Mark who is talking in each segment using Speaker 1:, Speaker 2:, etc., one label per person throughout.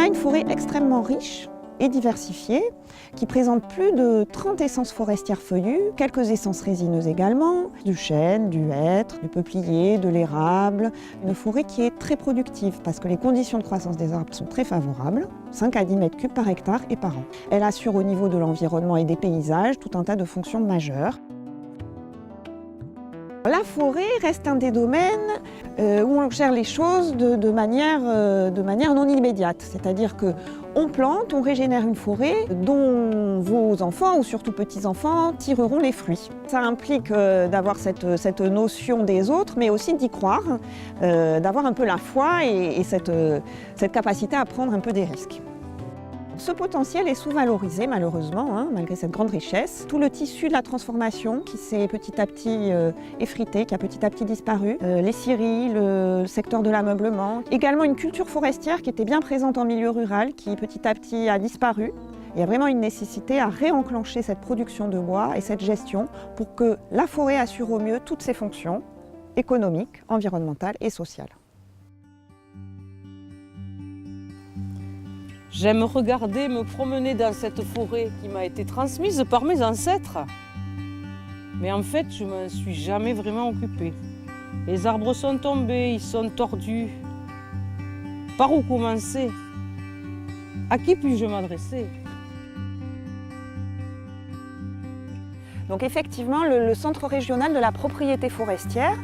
Speaker 1: une forêt extrêmement riche et diversifiée, qui présente plus de 30 essences forestières feuillues, quelques essences résineuses également, du chêne, du hêtre, du peuplier, de l'érable. Une forêt qui est très productive parce que les conditions de croissance des arbres sont très favorables, 5 à 10 mètres cubes par hectare et par an. Elle assure au niveau de l'environnement et des paysages tout un tas de fonctions majeures. La forêt reste un des domaines où on gère les choses de manière non immédiate. C'est-à-dire qu'on plante, on régénère une forêt dont vos enfants, ou surtout petits-enfants, tireront les fruits. Ça implique d'avoir cette notion des autres, mais aussi d'y croire, d'avoir un peu la foi et cette capacité à prendre un peu des risques. Ce potentiel est sous-valorisé malheureusement, malgré cette grande richesse. Tout le tissu de la transformation qui s'est petit à petit effrité, qui a petit à petit disparu. Les scieries, le secteur de l'ameublement. Également une culture forestière qui était bien présente en milieu rural, qui petit à petit a disparu. Il y a vraiment une nécessité à réenclencher cette production de bois et cette gestion pour que la forêt assure au mieux toutes ses fonctions économiques, environnementales et sociales.
Speaker 2: J'aime regarder, me promener dans cette forêt qui m'a été transmise par mes ancêtres. Mais en fait, je ne m'en suis jamais vraiment occupée. Les arbres sont tombés, ils sont tordus. Par où commencer? À qui puis-je m'adresser?
Speaker 1: Donc effectivement, le Centre régional de la propriété forestière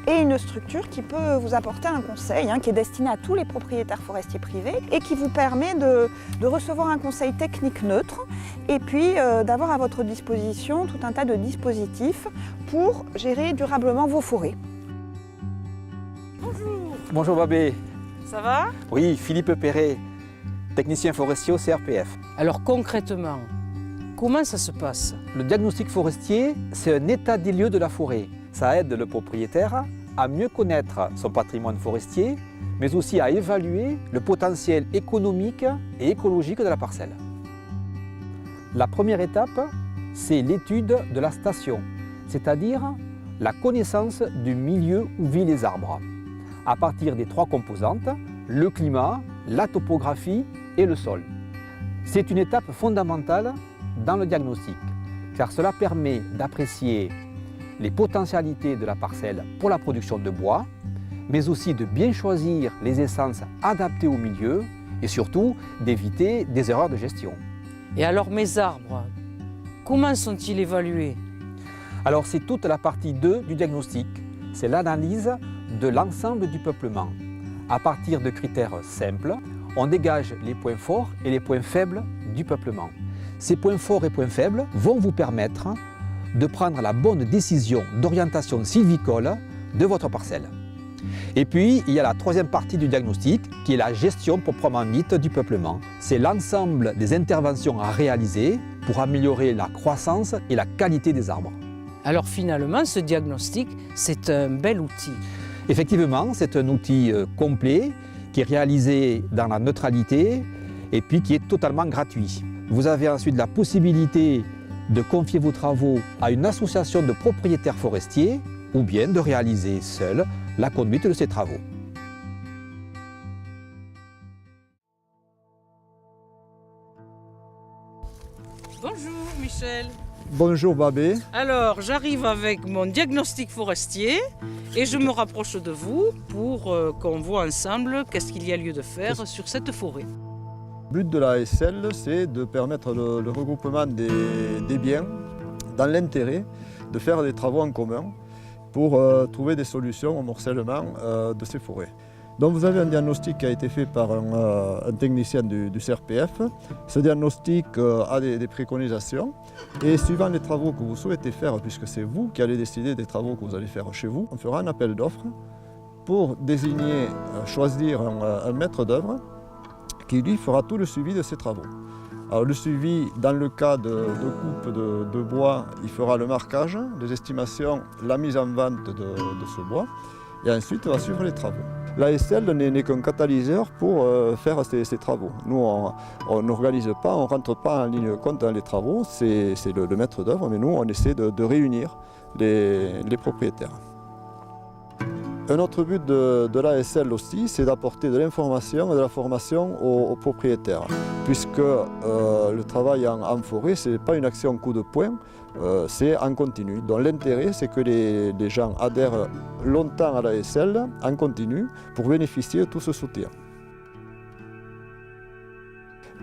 Speaker 1: est une structure qui peut vous apporter un conseil, qui est destiné à tous les propriétaires forestiers privés et qui vous permet de recevoir un conseil technique neutre et puis d'avoir à votre disposition tout un tas de dispositifs pour gérer durablement vos forêts.
Speaker 2: Bonjour.
Speaker 3: Bonjour Babé.
Speaker 2: Ça va?
Speaker 3: Oui, Philippe Perret, technicien forestier au CRPF.
Speaker 2: Alors concrètement, comment ça se passe?
Speaker 3: Le diagnostic forestier, c'est un état des lieux de la forêt. Ça aide le propriétaire à mieux connaître son patrimoine forestier, mais aussi à évaluer le potentiel économique et écologique de la parcelle. La première étape, c'est l'étude de la station, c'est-à-dire la connaissance du milieu où vivent les arbres, à partir des 3 composantes, le climat, la topographie et le sol. C'est une étape fondamentale dans le diagnostic, car cela permet d'apprécier les potentialités de la parcelle pour la production de bois, mais aussi de bien choisir les essences adaptées au milieu et surtout d'éviter des erreurs de gestion.
Speaker 2: Et alors mes arbres, comment sont-ils évalués?
Speaker 3: Alors c'est toute la partie 2 du diagnostic, c'est l'analyse de l'ensemble du peuplement. À partir de critères simples, on dégage les points forts et les points faibles du peuplement. Ces points forts et points faibles vont vous permettre de prendre la bonne décision d'orientation sylvicole de votre parcelle. Et puis, il y a la 3e partie du diagnostic, qui est la gestion proprement dite du peuplement. C'est l'ensemble des interventions à réaliser pour améliorer la croissance et la qualité des arbres.
Speaker 2: Alors finalement, ce diagnostic, c'est un bel outil.
Speaker 3: Effectivement, c'est un outil complet, qui est réalisé dans la neutralité et puis qui est totalement gratuit. Vous avez ensuite la possibilité de confier vos travaux à une association de propriétaires forestiers ou bien de réaliser seul la conduite de ces travaux.
Speaker 2: Bonjour Michel.
Speaker 4: Bonjour Babé.
Speaker 2: Alors j'arrive avec mon diagnostic forestier et je me rapproche de vous pour qu'on voit ensemble qu'est-ce qu'il y a lieu de faire sur cette forêt.
Speaker 4: Le but de la SL, c'est de permettre le regroupement des biens dans l'intérêt de faire des travaux en commun pour trouver des solutions au morcellement de ces forêts. Donc vous avez un diagnostic qui a été fait par un technicien du CRPF. Ce diagnostic a des préconisations et suivant les travaux que vous souhaitez faire, puisque c'est vous qui allez décider des travaux que vous allez faire chez vous, on fera un appel d'offres pour désigner, choisir un maître d'œuvre qui lui fera tout le suivi de ces travaux. Alors le suivi, dans le cas de coupe de bois, il fera le marquage, les estimations, la mise en vente de ce bois, et ensuite va suivre les travaux. L'ASL n'est qu'un catalyseur pour faire ces travaux. Nous, on n'organise pas, on ne rentre pas en ligne de compte dans les travaux, c'est le maître d'œuvre, mais nous, on essaie de réunir les propriétaires. Un autre but de l'ASL aussi, c'est d'apporter de l'information et de la formation aux propriétaires, puisque le travail en forêt, ce n'est pas une action coup de poing, c'est en continu. Donc l'intérêt, c'est que les gens adhèrent longtemps à l'ASL, en continu, pour bénéficier de tout ce soutien.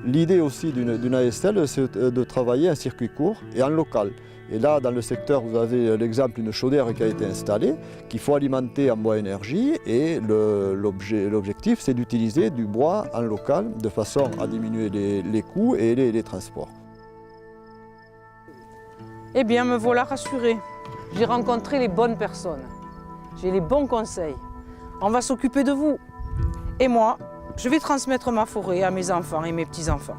Speaker 4: L'idée aussi d'une ASL, c'est de travailler en circuit court et en local. Et là, dans le secteur, vous avez l'exemple d'une chaudière qui a été installée, qu'il faut alimenter en bois énergie. Et l'objectif, c'est d'utiliser du bois en local, de façon à diminuer les coûts et les transports.
Speaker 2: Eh bien, me voilà rassurée. J'ai rencontré les bonnes personnes. J'ai les bons conseils. On va s'occuper de vous. Et moi, je vais transmettre ma forêt à mes enfants et mes petits-enfants.